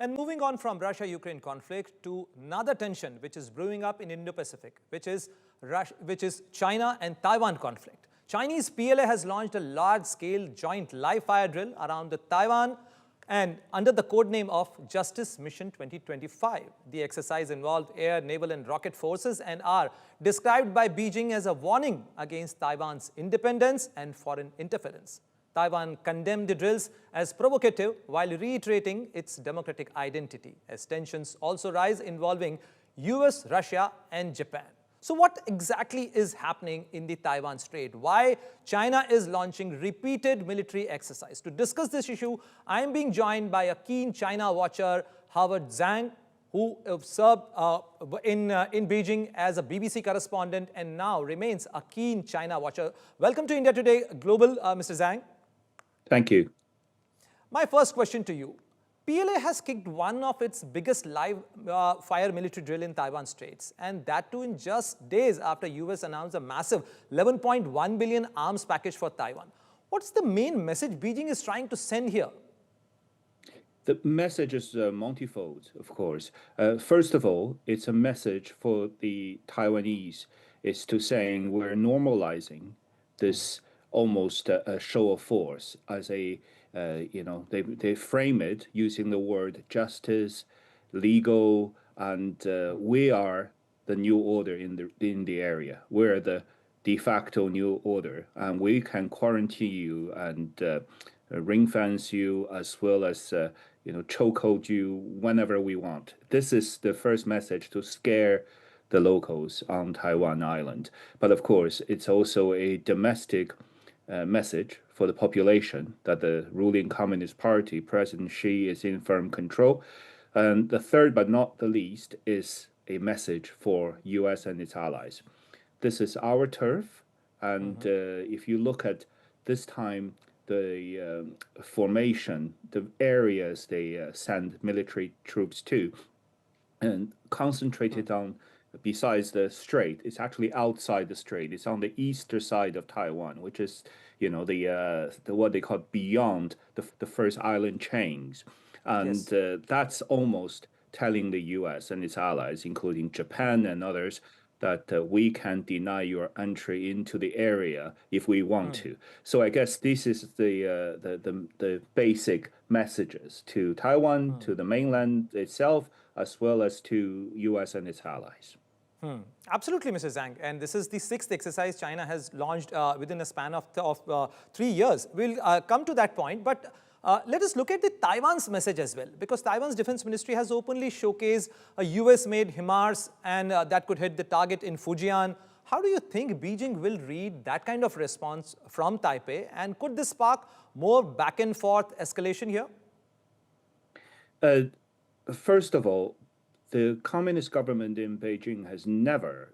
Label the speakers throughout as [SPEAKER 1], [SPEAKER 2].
[SPEAKER 1] And moving on from Russia-Ukraine conflict to another tension which is brewing up in Indo-Pacific, which is China and Taiwan conflict. Chinese PLA has launched a large-scale joint live-fire drill around the Taiwan and under the code name of Justice Mission 2025. The exercise involved air, naval and rocket forces and are described by Beijing as a warning against Taiwan's independence and foreign interference. Taiwan condemned the drills as provocative while reiterating its democratic identity, as tensions also rise involving US, Russia and Japan. So what exactly is happening in the Taiwan Strait? Why China is launching repeated military exercise? To discuss this issue, I am being joined by a keen China watcher, Howard Zhang, who served in Beijing as a BBC correspondent and now remains a keen China watcher. Welcome to India Today Global, Mr. Zhang.
[SPEAKER 2] Thank you.
[SPEAKER 1] My first question to you. PLA has kicked one of its biggest live fire military drill in Taiwan Straits, and that too in just days after US announced a massive $11.1 billion arms package for Taiwan. What's the main message Beijing is trying to send here?
[SPEAKER 2] The message is multifold, of course. First of all, it's a message for the Taiwanese. It's to saying we're normalizing this almost a show of force as a, they frame it using the word justice, legal, and we are the new order in the area. We're the de facto new order, and we can quarantine you and ring fence you as well as chokehold you whenever we want. This is the first message to scare the locals on Taiwan Island. But of course, it's also a domestic message for the population that the ruling Communist Party, President Xi, is in firm control. And the third but not the least is a message for US and its allies. This is our turf, and if you look at this time, the formation, the areas they send military troops to, and concentrated on, besides the strait, it's actually outside the strait. It's on the eastern side of Taiwan, which is, the what they call beyond the first island chains. And yes. That's almost telling the US and its allies, including Japan and others, that we can deny your entry into the area if we want to. So I guess this is the basic messages to Taiwan, to the mainland itself, as well as to US and its allies.
[SPEAKER 1] Absolutely, Mr. Zhang. And this is the sixth exercise China has launched within a span of 3 years. We'll come to that point. But let us look at the Taiwan's message as well, because Taiwan's Defense Ministry has openly showcased a US-made HIMARS and that could hit the target in Fujian. How do you think Beijing will read that kind of response from Taipei? And could this spark more back and forth escalation here?
[SPEAKER 2] First of all, the communist government in Beijing has never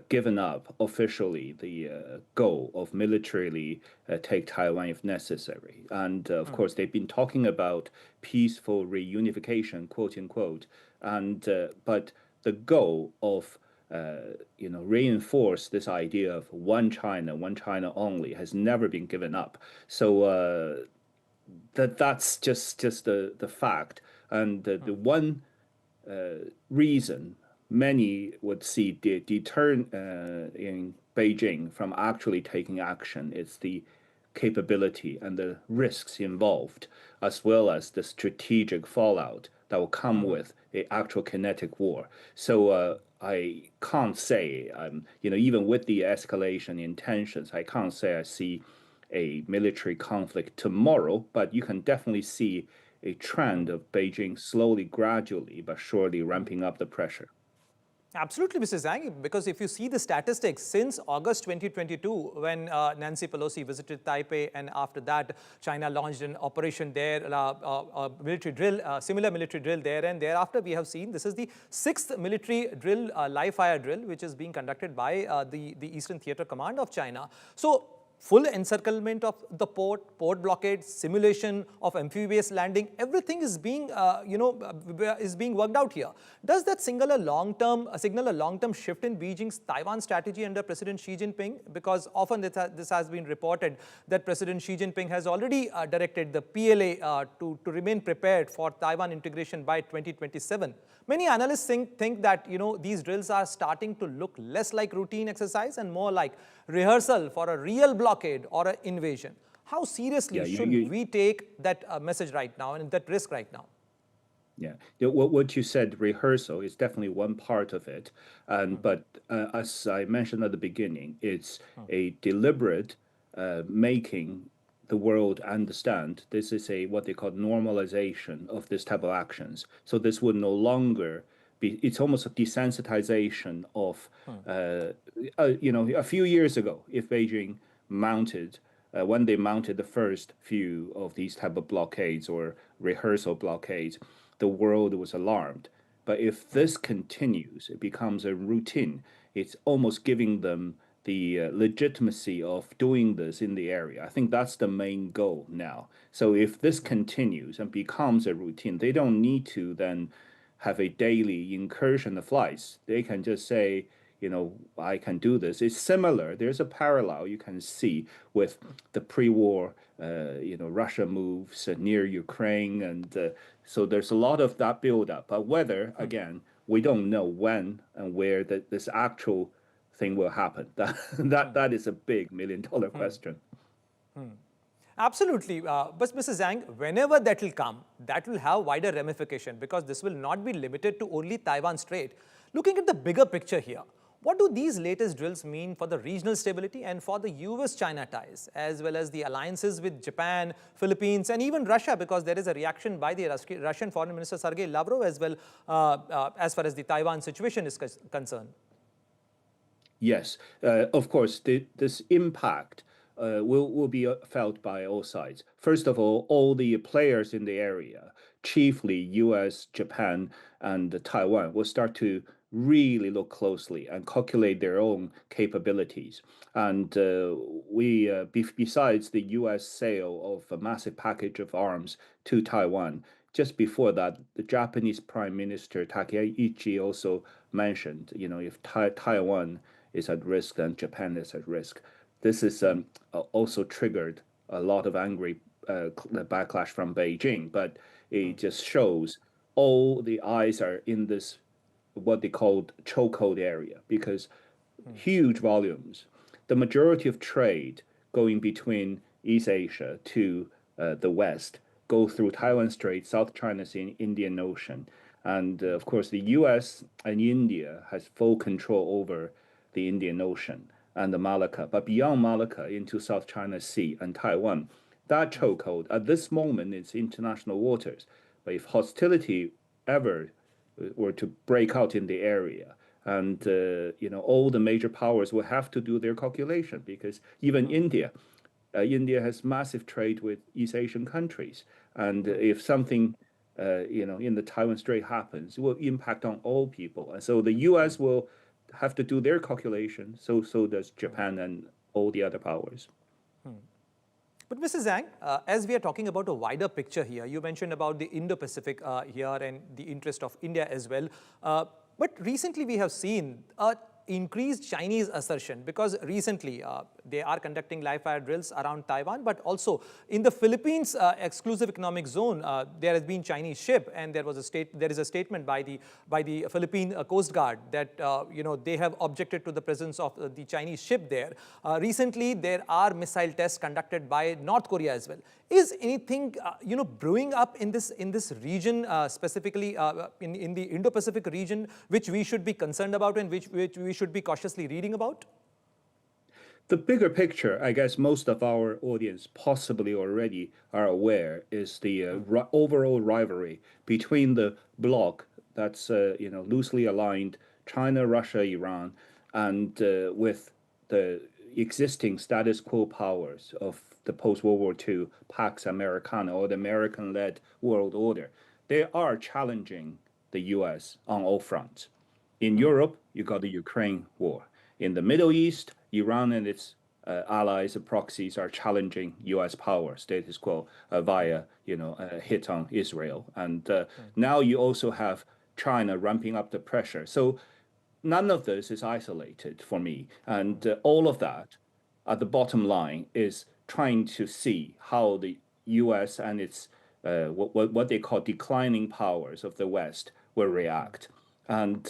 [SPEAKER 2] given up officially the goal of militarily take Taiwan if necessary. And of course, they've been talking about peaceful reunification, quote unquote. And but the goal of reinforce this idea of one China only has never been given up. So that's just the fact. And the one reason many would see deter in Beijing from actually taking action is the capability and the risks involved, as well as the strategic fallout that will come with an actual kinetic war. So I can't say, even with the escalation in tensions, I can't say I see a military conflict tomorrow, but you can definitely see a trend of Beijing slowly, gradually, but surely ramping up the pressure.
[SPEAKER 1] Absolutely, Mr. Zhang, because if you see the statistics, since August 2022, when Nancy Pelosi visited Taipei, and after that, China launched an operation there, a military drill, similar military drill there, and thereafter we have seen this is the sixth military drill, live fire drill, which is being conducted by the Eastern Theater Command of China. So full encirclement of the port blockade, simulation of amphibious landing, everything is being, is being worked out here. Does that signal a long-term shift in Beijing's Taiwan strategy under President Xi Jinping? Because often this has been reported that President Xi Jinping has already directed the PLA to remain prepared for Taiwan integration by 2027. Many analysts think that these drills are starting to look less like routine exercise and more like rehearsal for a real blockade or an invasion. How seriously should we take that message right now and that risk right now?
[SPEAKER 2] Yeah, what you said, rehearsal, is definitely one part of it. But as I mentioned at the beginning, it's a deliberate making the world understand this is what they call normalization of this type of actions. So this would no longer be, it's almost a desensitization of, a few years ago, if Beijing mounted, when they mounted the first few of these type of blockades or rehearsal blockades, the world was alarmed. But if this continues, it becomes a routine. It's almost giving them the legitimacy of doing this in the area. I think that's the main goal now. So if this continues and becomes a routine, they don't need to then have a daily incursion of flights. They can just say, I can do this. It's similar. There's a parallel you can see with the pre-war, Russia moves near Ukraine. And so there's a lot of that buildup. But whether, again, we don't know when and where this actual thing will happen. That is a big million-dollar question.
[SPEAKER 1] Absolutely. But Mrs. Zhang, whenever that will come, that will have wider ramification because this will not be limited to only Taiwan Strait. Looking at the bigger picture here, what do these latest drills mean for the regional stability and for the US-China ties, as well as the alliances with Japan, Philippines, and even Russia, because there is a reaction by the Russian Foreign Minister Sergei Lavrov as well, as far as the Taiwan situation is concerned?
[SPEAKER 2] Yes, of course, this impact will be felt by all sides. First of all the players in the area, chiefly US, Japan, and Taiwan, will start to really look closely and calculate their own capabilities. And besides the US sale of a massive package of arms to Taiwan, just before that, the Japanese Prime Minister Takaichi also mentioned, if Taiwan is at risk, then Japan is at risk. This is also triggered a lot of angry backlash from Beijing, but it just shows all the eyes are in this, what they called chokehold area, because huge volumes, the majority of trade going between East Asia to the West go through Taiwan Strait, South China Sea, Indian Ocean. And of course, the US and India has full control over the Indian Ocean and the Malacca, but beyond Malacca into South China Sea and Taiwan, that chokehold at this moment is international waters. But if hostility ever were to break out in the area, and all the major powers will have to do their calculation, because even India has massive trade with East Asian countries, and if something in the Taiwan Strait happens, it will impact on all people, and so the U.S. will have to do their calculation. So does Japan and all the other powers.
[SPEAKER 1] But Mrs. Zhang, as we are talking about a wider picture here, you mentioned about the Indo-Pacific here and the interest of India as well. But recently we have seen increased Chinese assertion, because recently they are conducting live-fire drills around Taiwan, but also in the Philippines exclusive economic zone, there has been Chinese ship, and there is a statement by the Philippine Coast Guard that they have objected to the presence of the Chinese ship there. Recently, there are missile tests conducted by North Korea as well. Is anything brewing up in this region, specifically in the Indo-Pacific region, which we should be concerned about and which we should be cautiously reading about?
[SPEAKER 2] The bigger picture, I guess most of our audience possibly already are aware, is the overall rivalry between the bloc that's loosely aligned, China, Russia, Iran, and with the existing status quo powers of the post-World War II Pax Americana, or the American-led world order. They are challenging the US on all fronts. In Europe, you got the Ukraine war. In the Middle East, Iran and its allies and proxies are challenging U.S. power status quo via, a hit on Israel. And now you also have China ramping up the pressure. So none of this is isolated for me. And all of that, at the bottom line, is trying to see how the U.S. and its what they call declining powers of the West will react. And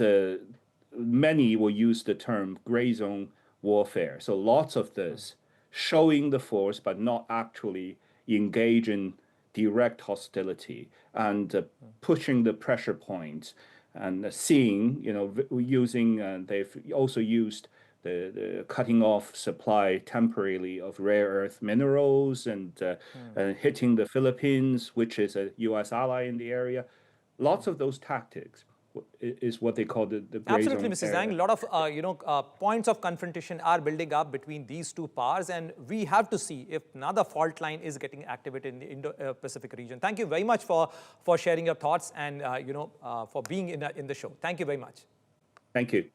[SPEAKER 2] many will use the term gray zone warfare. So lots of this showing the force, but not actually engage in direct hostility and pushing the pressure points and seeing, using, they've also used the cutting off supply temporarily of rare earth minerals and hitting the Philippines, which is a U.S. ally in the area. Lots of those tactics is what they call the gray
[SPEAKER 1] Absolutely,
[SPEAKER 2] zone
[SPEAKER 1] Mr. Zhang. A lot of points of confrontation are building up between these two powers, and we have to see if another fault line is getting activated in the Indo-Pacific region. Thank you very much for sharing your thoughts and for being in the show. Thank you very much.
[SPEAKER 2] Thank you.